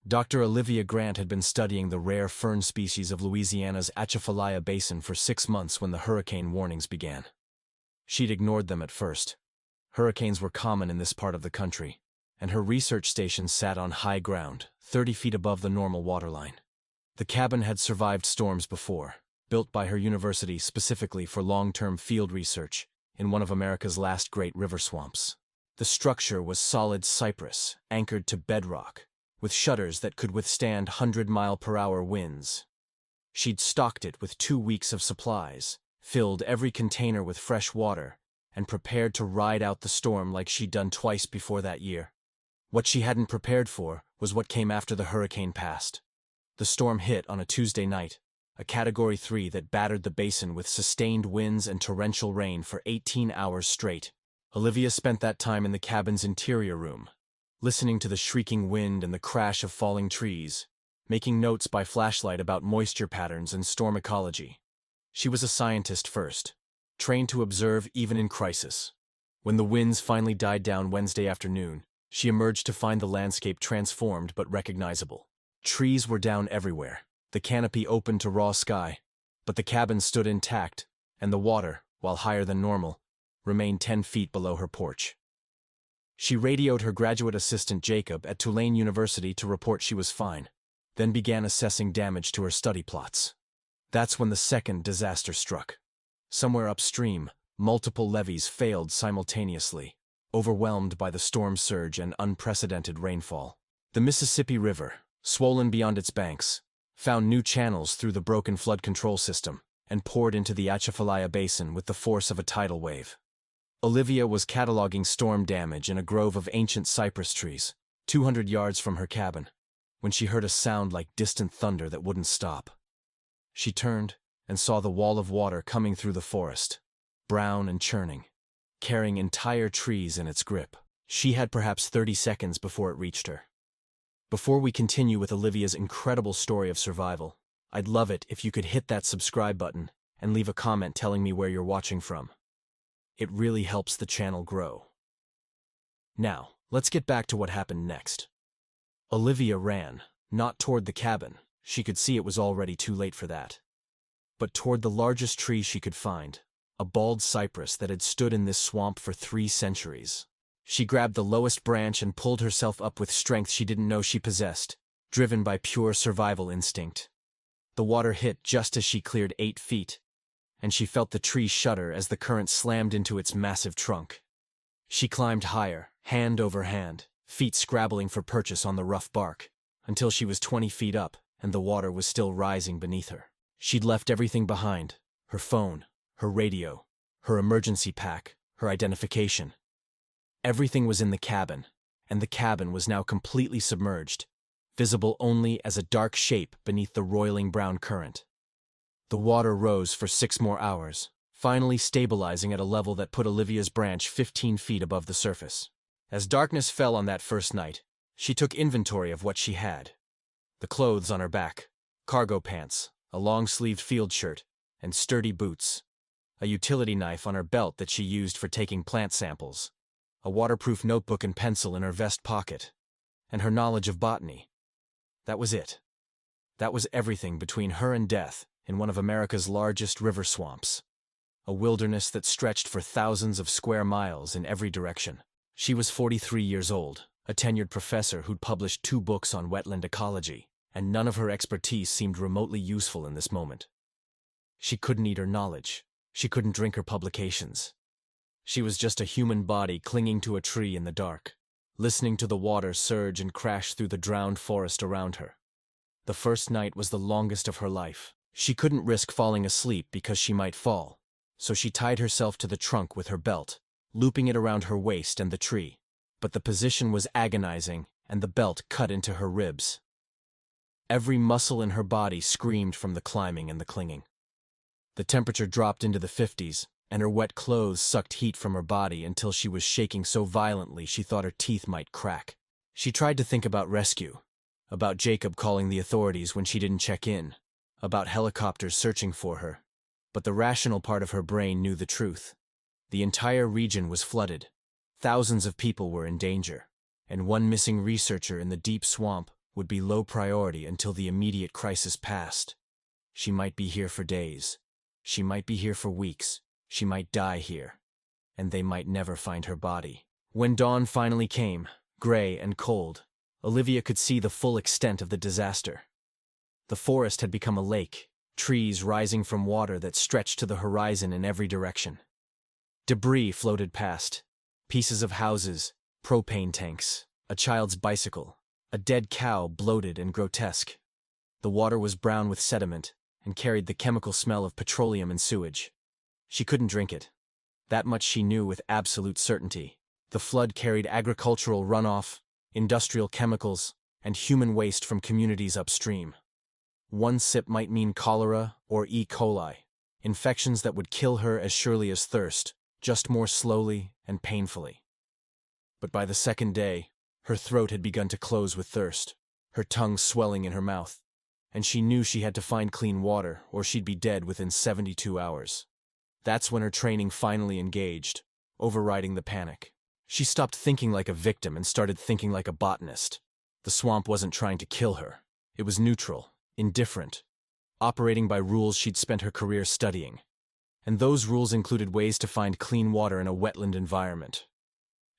Dr. Olivia Grant had been studying the rare fern species of Louisiana's Atchafalaya Basin for 6 months when the hurricane warnings began. She'd ignored them at first. Hurricanes were common in this part of the country, and her research station sat on high ground, 30 feet above the normal waterline. The cabin had survived storms before, built by her university specifically for long-term field research in one of America's last great river swamps. The structure was solid cypress, anchored to bedrock, with shutters that could withstand 100-mile-per-hour winds. She'd stocked it with 2 weeks of supplies, filled every container with fresh water, and prepared to ride out the storm like she'd done twice before that year. What she hadn't prepared for was what came after the hurricane passed. The storm hit on a Tuesday night, a Category 3 that battered the basin with sustained winds and torrential rain for 18 hours straight. Olivia spent that time in the cabin's interior room, listening to the shrieking wind and the crash of falling trees, making notes by flashlight about moisture patterns and storm ecology. She was a scientist first, trained to observe even in crisis. When the winds finally died down Wednesday afternoon, she emerged to find the landscape transformed but recognizable. Trees were down everywhere, the canopy open to raw sky, but the cabin stood intact, and the water, while higher than normal, remained 10 feet below her porch. She radioed her graduate assistant Jacob at Tulane University to report she was fine, then began assessing damage to her study plots. That's when the second disaster struck. Somewhere upstream, multiple levees failed simultaneously, overwhelmed by the storm surge and unprecedented rainfall. The Mississippi River, swollen beyond its banks, found new channels through the broken flood control system and poured into the Atchafalaya Basin with the force of a tidal wave. Olivia was cataloging storm damage in a grove of ancient cypress trees, 200 yards from her cabin, when she heard a sound like distant thunder that wouldn't stop. She turned and saw the wall of water coming through the forest, brown and churning, carrying entire trees in its grip. She had perhaps 30 seconds before it reached her. Before we continue with Olivia's incredible story of survival, I'd love it if you could hit that subscribe button and leave a comment telling me where you're watching from. It really helps the channel grow. Now, let's get back to what happened next. Olivia ran, not toward the cabin. She could see it was already too late for that. But toward the largest tree she could find, a bald cypress that had stood in this swamp for 3 centuries. She grabbed the lowest branch and pulled herself up with strength she didn't know she possessed, driven by pure survival instinct. The water hit just as she cleared 8 feet, and she felt the tree shudder as the current slammed into its massive trunk. She climbed higher, hand over hand, feet scrabbling for purchase on the rough bark, until she was 20 feet up and the water was still rising beneath her. She'd left everything behind: her phone, her radio, her emergency pack, her identification. Everything was in the cabin, and the cabin was now completely submerged, visible only as a dark shape beneath the roiling brown current. The water rose for 6 more hours, finally stabilizing at a level that put Olivia's branch 15 feet above the surface. As darkness fell on that first night, she took inventory of what she had. The clothes on her back, cargo pants, a long-sleeved field shirt, and sturdy boots. A utility knife on her belt that she used for taking plant samples. A waterproof notebook and pencil in her vest pocket. And her knowledge of botany. That was it. That was everything between her and death in one of America's largest river swamps. A wilderness that stretched for thousands of square miles in every direction. She was 43 years old, a tenured professor who'd published 2 books on wetland ecology, and none of her expertise seemed remotely useful in this moment. She couldn't eat her knowledge. She couldn't drink her publications. She was just a human body clinging to a tree in the dark, listening to the water surge and crash through the drowned forest around her. The first night was the longest of her life. She couldn't risk falling asleep because she might fall, so she tied herself to the trunk with her belt, looping it around her waist and the tree. But the position was agonizing, and the belt cut into her ribs. Every muscle in her body screamed from the climbing and the clinging. The temperature dropped into the 50s, and her wet clothes sucked heat from her body until she was shaking so violently she thought her teeth might crack. She tried to think about rescue, about Jacob calling the authorities when she didn't check in, about helicopters searching for her. But the rational part of her brain knew the truth. The entire region was flooded. Thousands of people were in danger, and one missing researcher in the deep swamp would be low priority until the immediate crisis passed. She might be here for days. She might be here for weeks. She might die here. And they might never find her body. When dawn finally came, gray and cold, Olivia could see the full extent of the disaster. The forest had become a lake, trees rising from water that stretched to the horizon in every direction. Debris floated past, pieces of houses, propane tanks, a child's bicycle, a dead cow bloated and grotesque. The water was brown with sediment and carried the chemical smell of petroleum and sewage. She couldn't drink it. That much she knew with absolute certainty. The flood carried agricultural runoff, industrial chemicals, and human waste from communities upstream. One sip might mean cholera or E. coli, infections that would kill her as surely as thirst, just more slowly and painfully. But by the second day, her throat had begun to close with thirst, her tongue swelling in her mouth, and she knew she had to find clean water or she'd be dead within 72 hours. That's when her training finally engaged, overriding the panic. She stopped thinking like a victim and started thinking like a botanist. The swamp wasn't trying to kill her. It was neutral, indifferent, operating by rules she'd spent her career studying. And those rules included ways to find clean water in a wetland environment.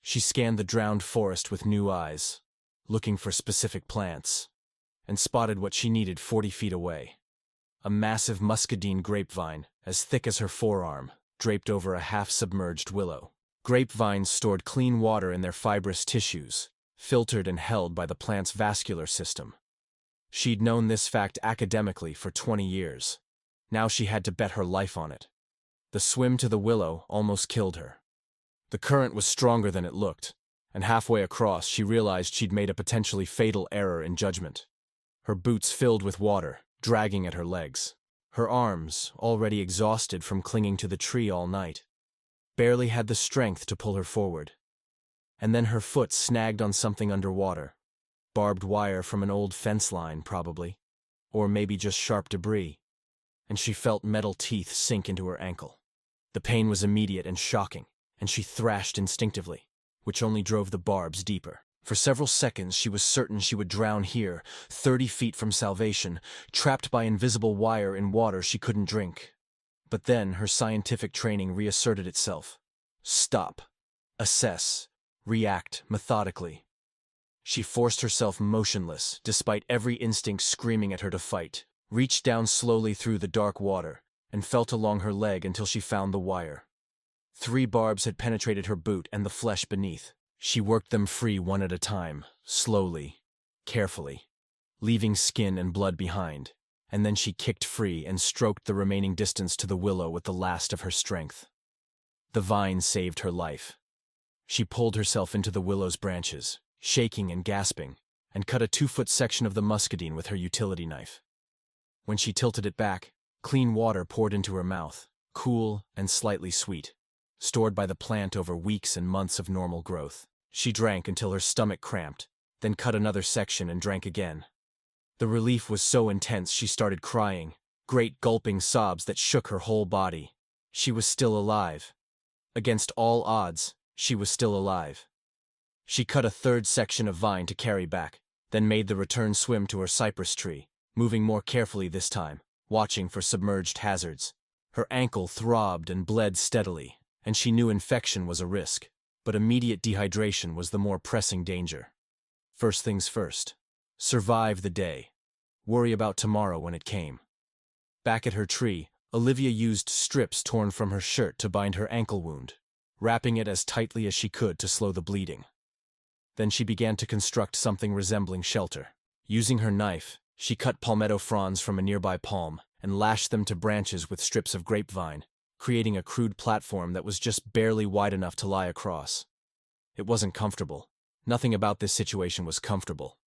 She scanned the drowned forest with new eyes, looking for specific plants, and spotted what she needed 40 feet away. A massive muscadine grapevine, as thick as her forearm, draped over a half-submerged willow. Grapevines stored clean water in their fibrous tissues, filtered and held by the plant's vascular system. She'd known this fact academically for 20 years. Now she had to bet her life on it. The swim to the willow almost killed her. The current was stronger than it looked, and halfway across she realized she'd made a potentially fatal error in judgment. Her boots filled with water, dragging at her legs. Her arms, already exhausted from clinging to the tree all night, barely had the strength to pull her forward. And then her foot snagged on something underwater. Barbed wire from an old fence line, probably. Or maybe just sharp debris. And she felt metal teeth sink into her ankle. The pain was immediate and shocking, and she thrashed instinctively, which only drove the barbs deeper. For several seconds she was certain she would drown here, 30 feet from salvation, trapped by invisible wire in water she couldn't drink. But then her scientific training reasserted itself. Stop. Assess. React methodically. She forced herself motionless, despite every instinct screaming at her to fight, reached down slowly through the dark water, and felt along her leg until she found the wire. 3 barbs had penetrated her boot and the flesh beneath. She worked them free one at a time, slowly, carefully, leaving skin and blood behind, and then she kicked free and stroked the remaining distance to the willow with the last of her strength. The vine saved her life. She pulled herself into the willow's branches, shaking and gasping, and cut a 2-foot section of the muscadine with her utility knife. When she tilted it back, clean water poured into her mouth, cool and slightly sweet, stored by the plant over weeks and months of normal growth. She drank until her stomach cramped, then cut another section and drank again. The relief was so intense she started crying, great gulping sobs that shook her whole body. She was still alive. Against all odds, she was still alive. She cut a 3rd section of vine to carry back, then made the return swim to her cypress tree, moving more carefully this time, watching for submerged hazards. Her ankle throbbed and bled steadily, and she knew infection was a risk, but immediate dehydration was the more pressing danger. First things first. Survive the day. Worry about tomorrow when it came. Back at her tree, Olivia used strips torn from her shirt to bind her ankle wound, wrapping it as tightly as she could to slow the bleeding. Then she began to construct something resembling shelter. Using her knife, she cut palmetto fronds from a nearby palm and lashed them to branches with strips of grapevine, creating a crude platform that was just barely wide enough to lie across. It wasn't comfortable. Nothing about this situation was comfortable,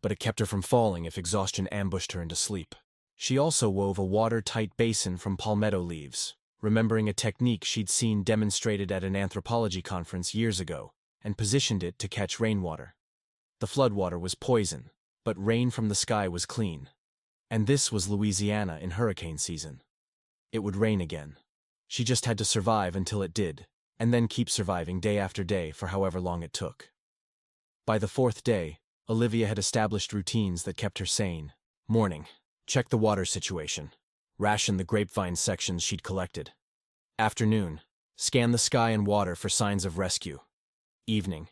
but it kept her from falling if exhaustion ambushed her into sleep. She also wove a watertight basin from palmetto leaves, remembering a technique she'd seen demonstrated at an anthropology conference years ago, and positioned it to catch rainwater. The floodwater was poison, but rain from the sky was clean. And this was Louisiana in hurricane season. It would rain again. She just had to survive until it did, and then keep surviving day after day for however long it took. By the 4th day, Olivia had established routines that kept her sane. Morning. Check the water situation. Ration the grapevine sections she'd collected. Afternoon. Scan the sky and water for signs of rescue. Evening.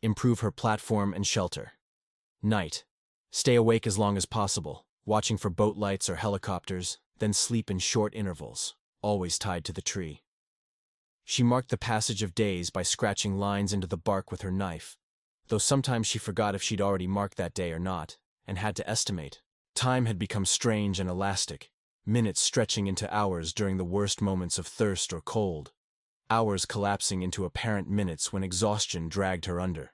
Improve her platform and shelter. Night. Stay awake as long as possible, watching for boat lights or helicopters, then sleep in short intervals, always tied to the tree. She marked the passage of days by scratching lines into the bark with her knife, though sometimes she forgot if she'd already marked that day or not, and had to estimate. Time had become strange and elastic, minutes stretching into hours during the worst moments of thirst or cold, hours collapsing into apparent minutes when exhaustion dragged her under.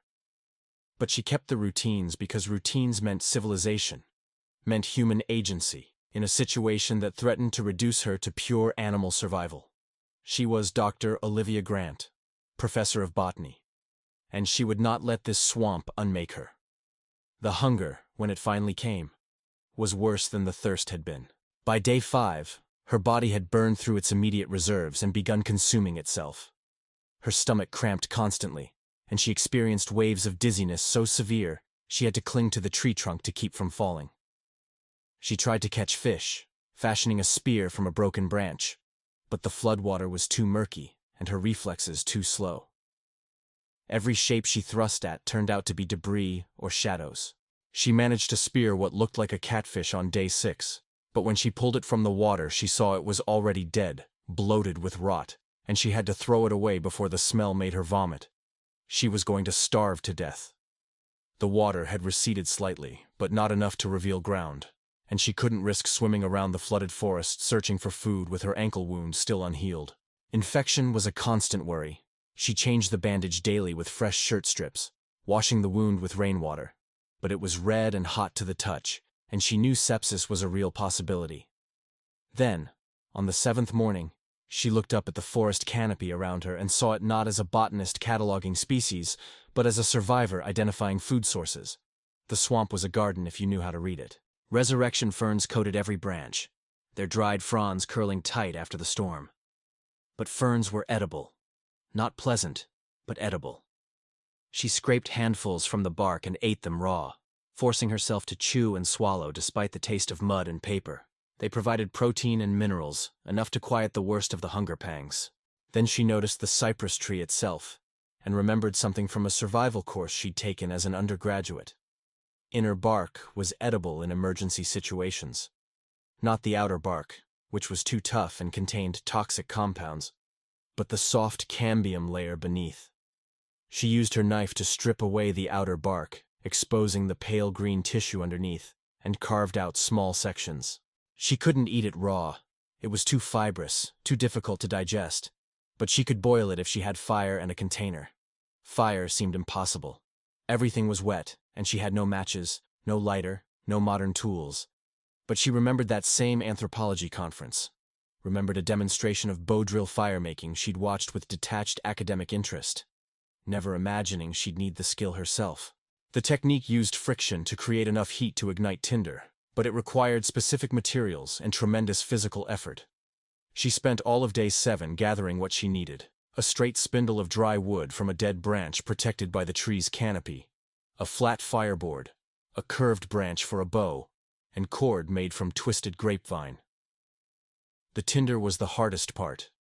But she kept the routines because routines meant civilization, meant human agency, in a situation that threatened to reduce her to pure animal survival. She was Dr. Olivia Grant, professor of botany, and she would not let this swamp unmake her. The hunger, when it finally came, was worse than the thirst had been. By day 5, her body had burned through its immediate reserves and begun consuming itself. Her stomach cramped constantly, and she experienced waves of dizziness so severe she had to cling to the tree trunk to keep from falling. She tried to catch fish, fashioning a spear from a broken branch, but the floodwater was too murky and her reflexes too slow. Every shape she thrust at turned out to be debris or shadows. She managed to spear what looked like a catfish on day 6, but when she pulled it from the water she saw it was already dead, bloated with rot, and she had to throw it away before the smell made her vomit. She was going to starve to death. The water had receded slightly, but not enough to reveal ground, and she couldn't risk swimming around the flooded forest searching for food with her ankle wound still unhealed. Infection was a constant worry. She changed the bandage daily with fresh shirt strips, washing the wound with rainwater. But it was red and hot to the touch, and she knew sepsis was a real possibility. Then, on the 7th morning, she looked up at the forest canopy around her and saw it not as a botanist cataloging species, but as a survivor identifying food sources. The swamp was a garden if you knew how to read it. Resurrection ferns coated every branch, their dried fronds curling tight after the storm. But ferns were edible. Not pleasant, but edible. She scraped handfuls from the bark and ate them raw, forcing herself to chew and swallow despite the taste of mud and paper. They provided protein and minerals, enough to quiet the worst of the hunger pangs. Then she noticed the cypress tree itself, and remembered something from a survival course she'd taken as an undergraduate. Inner bark was edible in emergency situations. Not the outer bark, which was too tough and contained toxic compounds, but the soft cambium layer beneath. She used her knife to strip away the outer bark, exposing the pale green tissue underneath, and carved out small sections. She couldn't eat it raw. It was too fibrous, too difficult to digest, but she could boil it if she had fire and a container. Fire seemed impossible. Everything was wet, and she had no matches, no lighter, no modern tools. But she remembered that same anthropology conference, remembered a demonstration of bow drill firemaking she'd watched with detached academic interest, never imagining she'd need the skill herself. The technique used friction to create enough heat to ignite tinder, but it required specific materials and tremendous physical effort. She spent all of day 7 gathering what she needed: a straight spindle of dry wood from a dead branch protected by the tree's canopy, a flat fireboard, a curved branch for a bow, and cord made from twisted grapevine. The tinder was the hardest part.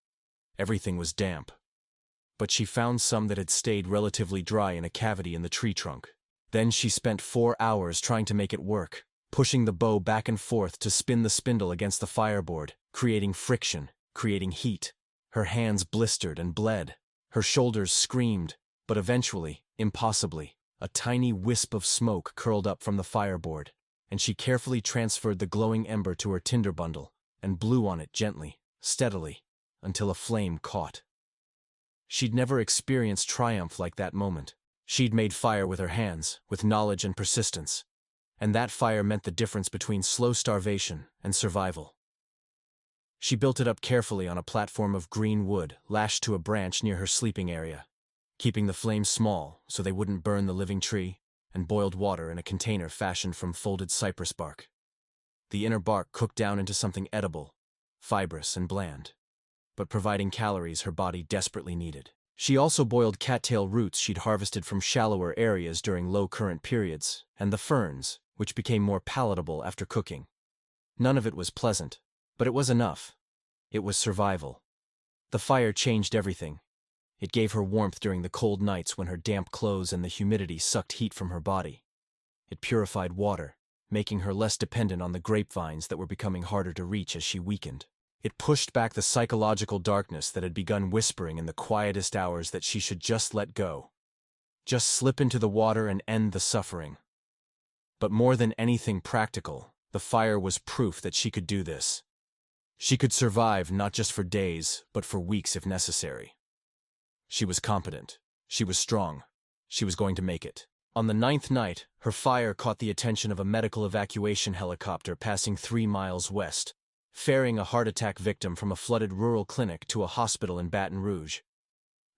Everything was damp. But she found some that had stayed relatively dry in a cavity in the tree trunk. Then she spent 4 hours trying to make it work, pushing the bow back and forth to spin the spindle against the fireboard, creating friction, creating heat. Her hands blistered and bled. Her shoulders screamed, but eventually, impossibly, a tiny wisp of smoke curled up from the fireboard, and she carefully transferred the glowing ember to her tinder bundle and blew on it gently, steadily, until a flame caught. She'd never experienced triumph like that moment. She'd made fire with her hands, with knowledge and persistence, and that fire meant the difference between slow starvation and survival. She built it up carefully on a platform of green wood lashed to a branch near her sleeping area, keeping the flames small so they wouldn't burn the living tree, and boiled water in a container fashioned from folded cypress bark. The inner bark cooked down into something edible, fibrous and bland, but providing calories her body desperately needed. She also boiled cattail roots she'd harvested from shallower areas during low-current periods, and the ferns, which became more palatable after cooking. None of it was pleasant, but it was enough. It was survival. The fire changed everything. It gave her warmth during the cold nights when her damp clothes and the humidity sucked heat from her body. It purified water, making her less dependent on the grapevines that were becoming harder to reach as she weakened. It pushed back the psychological darkness that had begun whispering in the quietest hours that she should just let go. Just slip into the water and end the suffering. But more than anything practical, the fire was proof that she could do this. She could survive not just for days, but for weeks if necessary. She was competent. She was strong. She was going to make it. On the 9th night, her fire caught the attention of a medical evacuation helicopter passing 3 miles west, ferrying a heart attack victim from a flooded rural clinic to a hospital in Baton Rouge.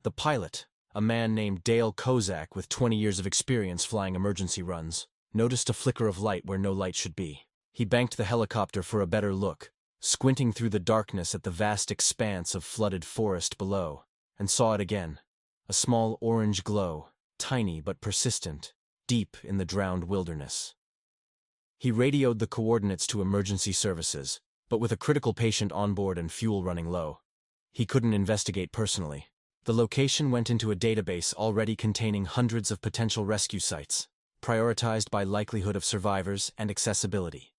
The pilot, a man named Dale Kozak with 20 years of experience flying emergency runs, noticed a flicker of light where no light should be. He banked the helicopter for a better look, squinting through the darkness at the vast expanse of flooded forest below, and saw it again, a small orange glow, tiny but persistent, deep in the drowned wilderness. He radioed the coordinates to emergency services, but with a critical patient on board and fuel running low, he couldn't investigate personally. The location went into a database already containing hundreds of potential rescue sites, prioritized by likelihood of survivors and accessibility.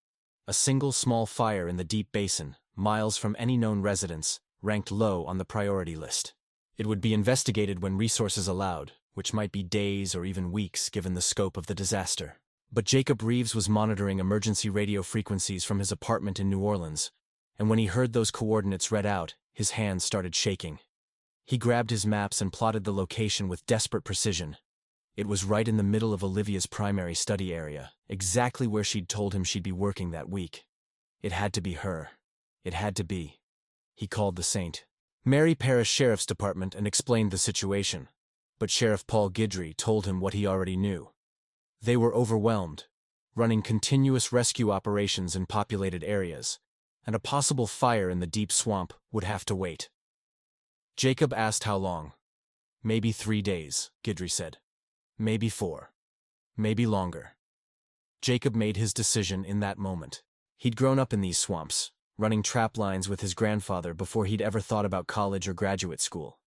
A single small fire in the deep basin, miles from any known residence, ranked low on the priority list. It would be investigated when resources allowed, which might be days or even weeks given the scope of the disaster. But Jacob Reeves was monitoring emergency radio frequencies from his apartment in New Orleans, and when he heard those coordinates read out, his hands started shaking. He grabbed his maps and plotted the location with desperate precision. It was right in the middle of Olivia's primary study area, exactly where she'd told him she'd be working that week. It had to be her. It had to be. He called the St. Mary Parish Sheriff's Department and explained the situation, but Sheriff Paul Guidry told him what he already knew. They were overwhelmed, running continuous rescue operations in populated areas, and a possible fire in the deep swamp would have to wait. Jacob asked how long. Maybe 3 days, Guidry said. Maybe 4. Maybe longer. Jacob made his decision in that moment. He'd grown up in these swamps, running trap lines with his grandfather before he'd ever thought about college or graduate school.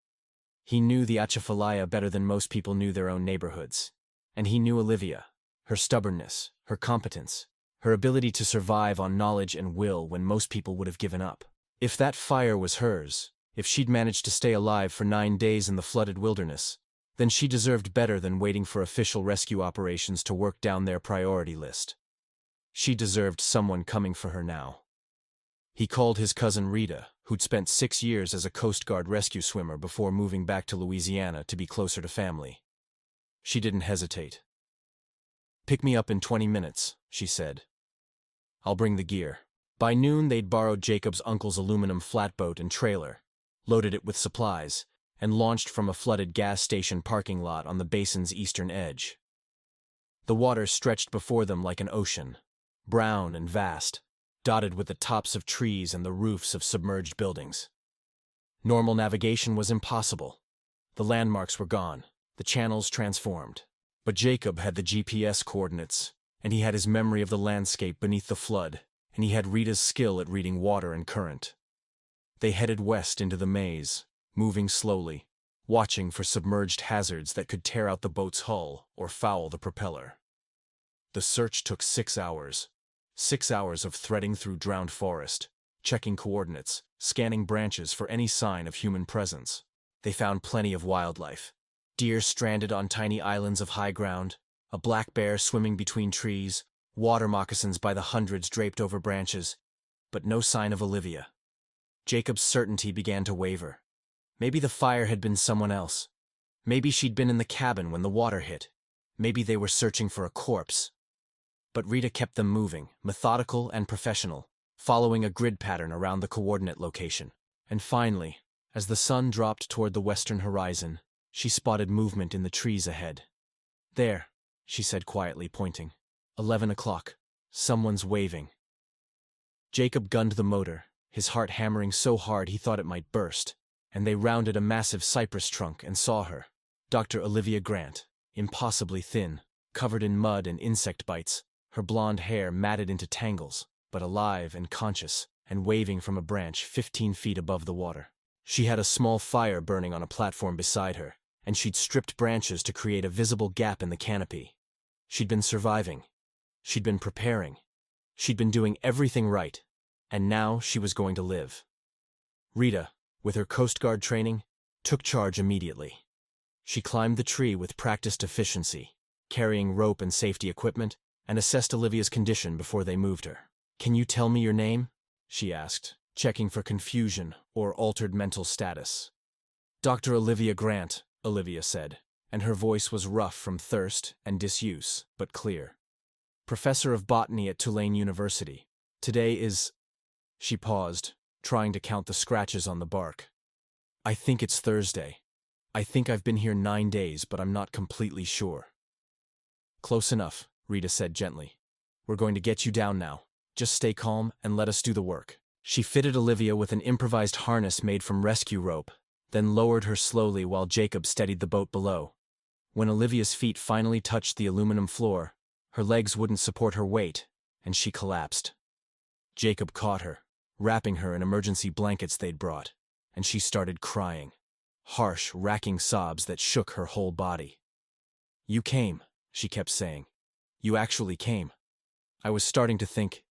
He knew the Atchafalaya better than most people knew their own neighborhoods. And he knew Olivia, her stubbornness, her competence, her ability to survive on knowledge and will when most people would have given up. If that fire was hers, if she'd managed to stay alive for 9 days in the flooded wilderness, then she deserved better than waiting for official rescue operations to work down their priority list. She deserved someone coming for her now. He called his cousin Rita, who'd spent 6 years as a Coast Guard rescue swimmer before moving back to Louisiana to be closer to family. She didn't hesitate. "Pick me up in 20 minutes, she said. "I'll bring the gear." By noon, they'd borrowed Jacob's uncle's aluminum flatboat and trailer, loaded it with supplies, and launched from a flooded gas station parking lot on the basin's eastern edge. The water stretched before them like an ocean, brown and vast, dotted with the tops of trees and the roofs of submerged buildings. Normal navigation was impossible. The landmarks were gone, the channels transformed. But Jacob had the GPS coordinates, and he had his memory of the landscape beneath the flood, and he had Rita's skill at reading water and current. They headed west into the maze, moving slowly, watching for submerged hazards that could tear out the boat's hull or foul the propeller. The search took 6 hours. 6 hours of threading through drowned forest, checking coordinates, scanning branches for any sign of human presence. They found plenty of wildlife. Deer stranded on tiny islands of high ground, a black bear swimming between trees, water moccasins by the hundreds draped over branches, but no sign of Olivia. Jacob's certainty began to waver. Maybe the fire had been someone else. Maybe she'd been in the cabin when the water hit. Maybe they were searching for a corpse. But Rita kept them moving, methodical and professional, following a grid pattern around the coordinate location. And finally, as the sun dropped toward the western horizon, she spotted movement in the trees ahead. "There," she said quietly, pointing. 11 o'clock. Someone's waving. Jacob gunned the motor, his heart hammering so hard he thought it might burst, and they rounded a massive cypress trunk and saw her. Dr. Olivia Grant, impossibly thin, covered in mud and insect bites, her blonde hair matted into tangles, but alive and conscious, and waving from a branch 15 feet above the water. She had a small fire burning on a platform beside her, and she'd stripped branches to create a visible gap in the canopy. She'd been surviving. She'd been preparing. She'd been doing everything right, and now she was going to live. Rita, with her Coast Guard training, took charge immediately. She climbed the tree with practiced efficiency, carrying rope and safety equipment, and assessed Olivia's condition before they moved her. "Can you tell me your name?" she asked, checking for confusion or altered mental status. "Dr. Olivia Grant," Olivia said, and her voice was rough from thirst and disuse, but clear. "Professor of botany at Tulane University. Today is—" She paused, trying to count the scratches on the bark. "I think it's Thursday. I think I've been here 9 days, but I'm not completely sure." "Close enough," Rita said gently. "We're going to get you down now. Just stay calm and let us do the work." She fitted Olivia with an improvised harness made from rescue rope, then lowered her slowly while Jacob steadied the boat below. When Olivia's feet finally touched the aluminum floor, her legs wouldn't support her weight, and she collapsed. Jacob caught her, wrapping her in emergency blankets they'd brought, and she started crying, harsh, racking sobs that shook her whole body. "You came," she kept saying. "You actually came. I was starting to think—"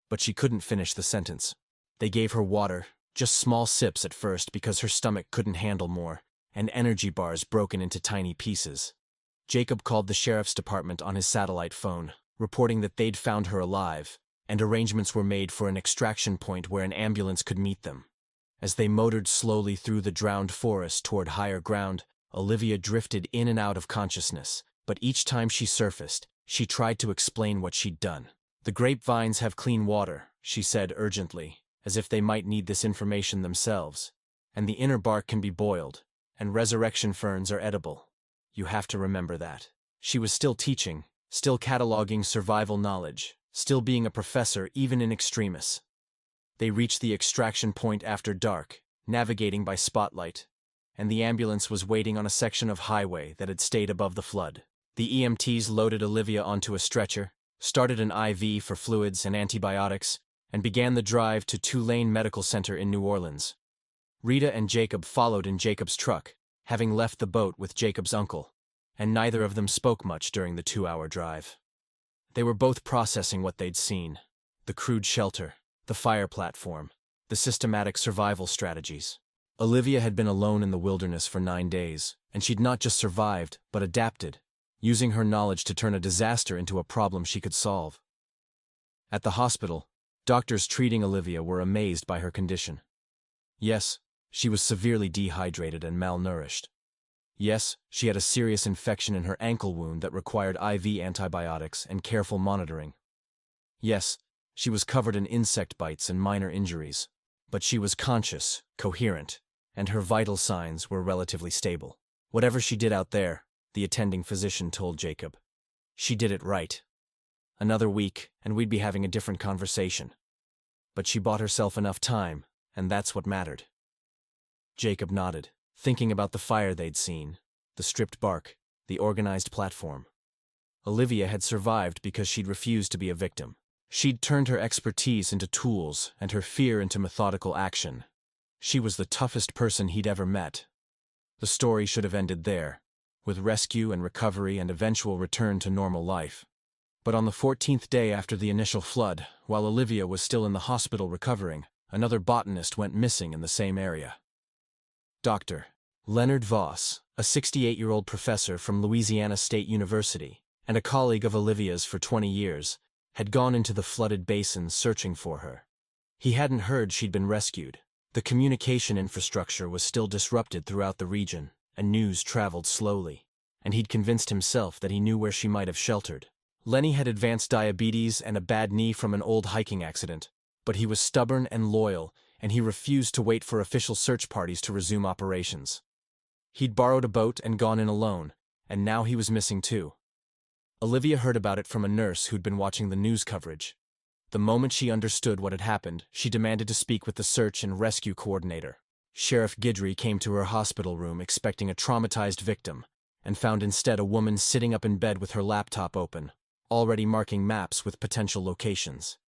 But she couldn't finish the sentence. They gave her water, just small sips at first because her stomach couldn't handle more, and energy bars broken into tiny pieces. Jacob called the sheriff's department on his satellite phone, reporting that they'd found her alive, and arrangements were made for an extraction point where an ambulance could meet them. As they motored slowly through the drowned forest toward higher ground, Olivia drifted in and out of consciousness, but each time she surfaced, she tried to explain what she'd done. "The grapevines have clean water," she said urgently, as if they might need this information themselves, "and the inner bark can be boiled, and resurrection ferns are edible. You have to remember that." She was still teaching, still cataloging survival knowledge, still being a professor even in extremis. They reached the extraction point after dark, navigating by spotlight, and the ambulance was waiting on a section of highway that had stayed above the flood. The EMTs loaded Olivia onto a stretcher, started an IV for fluids and antibiotics, and began the drive to Tulane Medical Center in New Orleans. Rita and Jacob followed in Jacob's truck, having left the boat with Jacob's uncle, and neither of them spoke much during the 2-hour drive. They were both processing what they'd seen: the crude shelter, the fire platform, the systematic survival strategies. Olivia had been alone in the wilderness for 9 days, and she'd not just survived, but adapted, using her knowledge to turn a disaster into a problem she could solve. At the hospital, doctors treating Olivia were amazed by her condition. Yes, she was severely dehydrated and malnourished. Yes, she had a serious infection in her ankle wound that required IV antibiotics and careful monitoring. Yes, she was covered in insect bites and minor injuries. But she was conscious, coherent, and her vital signs were relatively stable. Whatever she did out there, the attending physician told Jacob, she did it right. Another week, and we'd be having a different conversation. But she bought herself enough time, and that's what mattered. Jacob nodded, thinking about the fire they'd seen, the stripped bark, the organized platform. Olivia had survived because she'd refused to be a victim. She'd turned her expertise into tools and her fear into methodical action. She was the toughest person he'd ever met. The story should have ended there, with rescue and recovery and eventual return to normal life. But on the 14th day after the initial flood, while Olivia was still in the hospital recovering, another botanist went missing in the same area. Dr. Leonard Voss, a 68-year-old professor from Louisiana State University, and a colleague of Olivia's for 20 years, had gone into the flooded basin searching for her. He hadn't heard she'd been rescued. The communication infrastructure was still disrupted throughout the region, and news traveled slowly, and he'd convinced himself that he knew where she might have sheltered. Lenny had advanced diabetes and a bad knee from an old hiking accident, but he was stubborn and loyal, and he refused to wait for official search parties to resume operations. He'd borrowed a boat and gone in alone, and now he was missing too. Olivia heard about it from a nurse who'd been watching the news coverage. The moment she understood what had happened, she demanded to speak with the search and rescue coordinator. Sheriff Guidry came to her hospital room expecting a traumatized victim, and found instead a woman sitting up in bed with her laptop open, already marking maps with potential locations.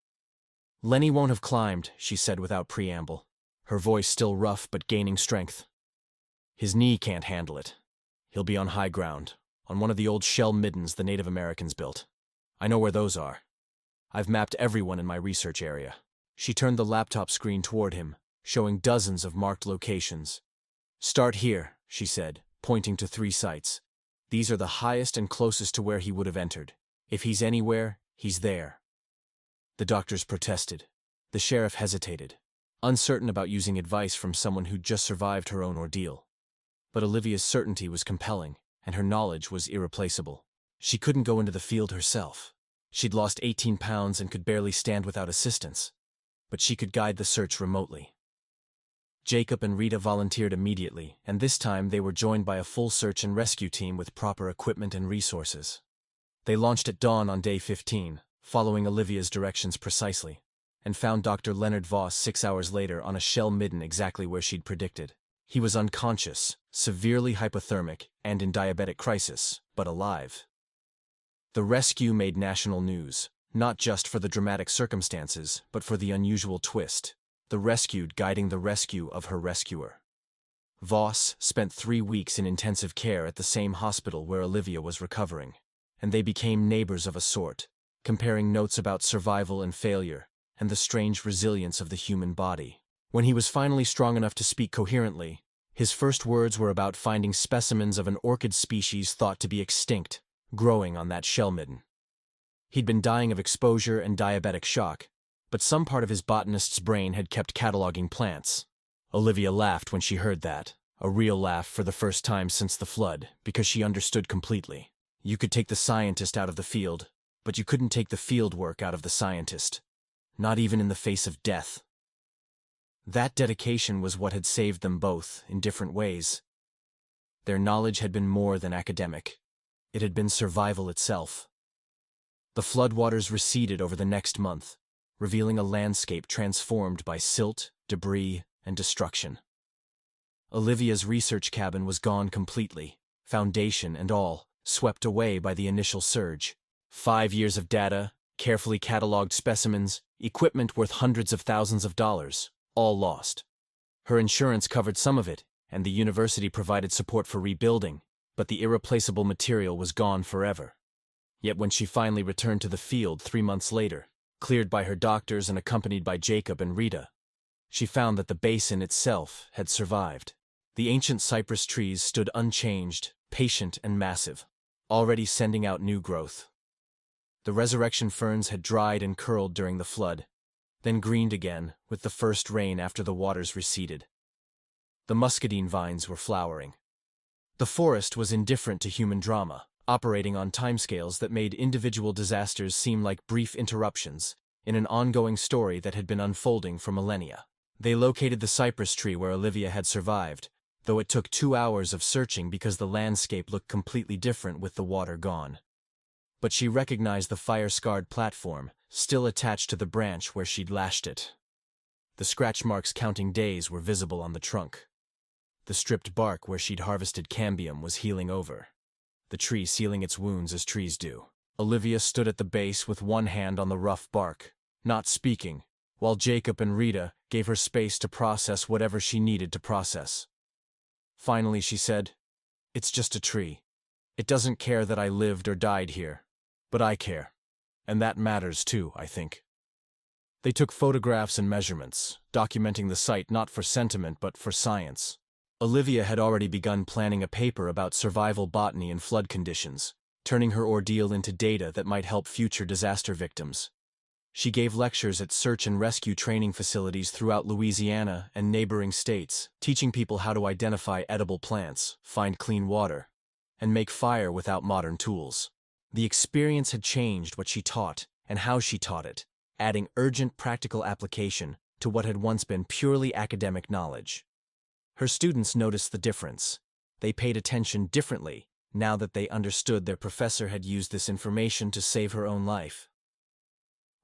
"Lenny won't have climbed," she said without preamble, her voice still rough but gaining strength. "His knee can't handle it. He'll be on high ground, on one of the old shell middens the Native Americans built. I know where those are. I've mapped everyone in my research area." She turned the laptop screen toward him, showing dozens of marked locations. "Start here," she said, pointing to 3 sites. "These are the highest and closest to where he would have entered. If he's anywhere, he's there." The doctors protested. The sheriff hesitated, uncertain about using advice from someone who'd just survived her own ordeal. But Olivia's certainty was compelling, and her knowledge was irreplaceable. She couldn't go into the field herself. She'd lost 18 pounds and could barely stand without assistance. But she could guide the search remotely. Jacob and Rita volunteered immediately, and this time they were joined by a full search and rescue team with proper equipment and resources. They launched at dawn on day 15, following Olivia's directions precisely, and found Dr. Leonard Voss 6 hours later on a shell midden exactly where she'd predicted. He was unconscious, severely hypothermic, and in diabetic crisis, but alive. The rescue made national news, not just for the dramatic circumstances, but for the unusual twist: the rescued guiding the rescue of her rescuer. Voss spent 3 weeks in intensive care at the same hospital where Olivia was recovering, and they became neighbors of a sort, comparing notes about survival and failure, and the strange resilience of the human body. When he was finally strong enough to speak coherently, his first words were about finding specimens of an orchid species thought to be extinct, growing on that shell midden. He'd been dying of exposure and diabetic shock, but some part of his botanist's brain had kept cataloging plants. Olivia laughed when she heard that, a real laugh for the first time since the flood, because she understood completely. You could take the scientist out of the field, but you couldn't take the field work out of the scientist, not even in the face of death. That dedication was what had saved them both, in different ways. Their knowledge had been more than academic. It had been survival itself. The floodwaters receded over the next month, revealing a landscape transformed by silt, debris, and destruction. Olivia's research cabin was gone completely, foundation and all, swept away by the initial surge. 5 years of data, carefully cataloged specimens, equipment worth hundreds of thousands of dollars, all lost. Her insurance covered some of it, and the university provided support for rebuilding, but the irreplaceable material was gone forever. Yet when she finally returned to the field 3 months later, cleared by her doctors and accompanied by Jacob and Rita, she found that the basin itself had survived. The ancient cypress trees stood unchanged, patient and massive, already sending out new growth. The resurrection ferns had dried and curled during the flood, then greened again with the first rain after the waters receded. The muscadine vines were flowering. The forest was indifferent to human drama, operating on timescales that made individual disasters seem like brief interruptions in an ongoing story that had been unfolding for millennia. They located the cypress tree where Olivia had survived, though it took 2 hours of searching because the landscape looked completely different with the water gone. But she recognized the fire-scarred platform, still attached to the branch where she'd lashed it. The scratch marks counting days were visible on the trunk. The stripped bark where she'd harvested cambium was healing over, the tree sealing its wounds as trees do. Olivia stood at the base with one hand on the rough bark, not speaking, while Jacob and Rita gave her space to process whatever she needed to process. Finally she said, "It's just a tree. It doesn't care that I lived or died here, but I care. And that matters too, I think." They took photographs and measurements, documenting the site not for sentiment but for science. Olivia had already begun planning a paper about survival botany in flood conditions, turning her ordeal into data that might help future disaster victims. She gave lectures at search and rescue training facilities throughout Louisiana and neighboring states, teaching people how to identify edible plants, find clean water, and make fire without modern tools. The experience had changed what she taught and how she taught it, adding urgent practical application to what had once been purely academic knowledge. Her students noticed the difference. They paid attention differently now that they understood their professor had used this information to save her own life.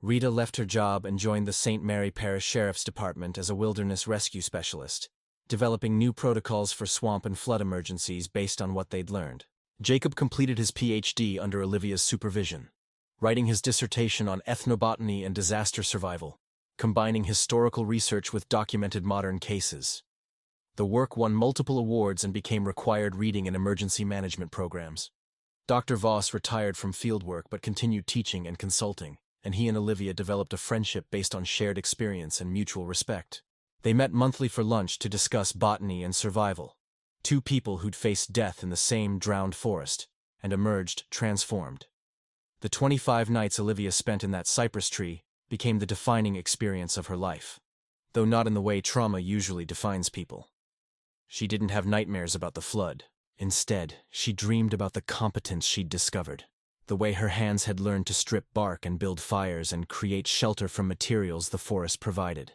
Rita left her job and joined the St. Mary Parish Sheriff's Department as a wilderness rescue specialist, developing new protocols for swamp and flood emergencies based on what they'd learned. Jacob completed his PhD under Olivia's supervision, writing his dissertation on ethnobotany and disaster survival, combining historical research with documented modern cases. The work won multiple awards and became required reading in emergency management programs. Dr. Voss retired from fieldwork but continued teaching and consulting, and he and Olivia developed a friendship based on shared experience and mutual respect. They met monthly for lunch to discuss botany and survival, two people who'd faced death in the same drowned forest and emerged transformed. The 25 nights Olivia spent in that cypress tree became the defining experience of her life, though not in the way trauma usually defines people. She didn't have nightmares about the flood. Instead, she dreamed about the competence she'd discovered, the way her hands had learned to strip bark and build fires and create shelter from materials the forest provided.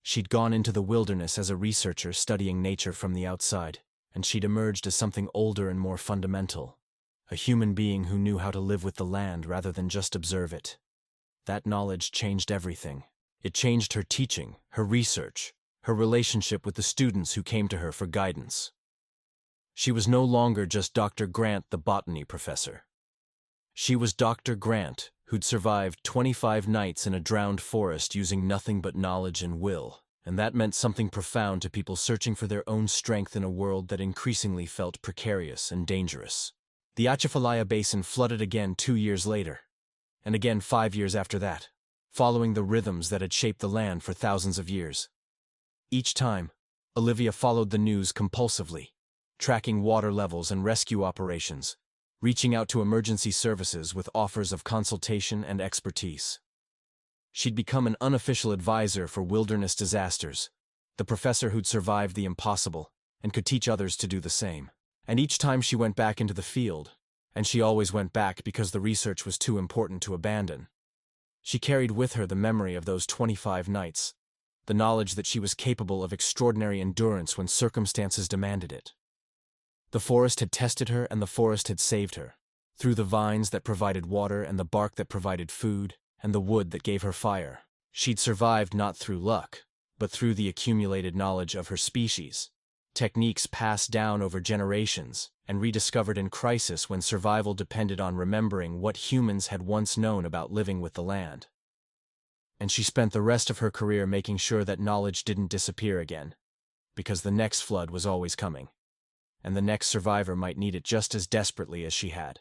She'd gone into the wilderness as a researcher studying nature from the outside, and she'd emerged as something older and more fundamental, a human being who knew how to live with the land rather than just observe it. That knowledge changed everything. It changed her teaching, her research, her relationship with the students who came to her for guidance. She was no longer just Dr. Grant, the botany professor. She was Dr. Grant, who'd survived 25 nights in a drowned forest using nothing but knowledge and will, and that meant something profound to people searching for their own strength in a world that increasingly felt precarious and dangerous. The Atchafalaya Basin flooded again 2 years later, and again 5 years after that, following the rhythms that had shaped the land for thousands of years. Each time, Olivia followed the news compulsively, tracking water levels and rescue operations, reaching out to emergency services with offers of consultation and expertise. She'd become an unofficial advisor for wilderness disasters, the professor who'd survived the impossible and could teach others to do the same. And each time she went back into the field, and she always went back because the research was too important to abandon, she carried with her the memory of those 25 nights, the knowledge that she was capable of extraordinary endurance when circumstances demanded it. The forest had tested her and the forest had saved her, through the vines that provided water and the bark that provided food and the wood that gave her fire. She'd survived not through luck, but through the accumulated knowledge of her species, techniques passed down over generations and rediscovered in crisis when survival depended on remembering what humans had once known about living with the land. And she spent the rest of her career making sure that knowledge didn't disappear again, because the next flood was always coming, and the next survivor might need it just as desperately as she had.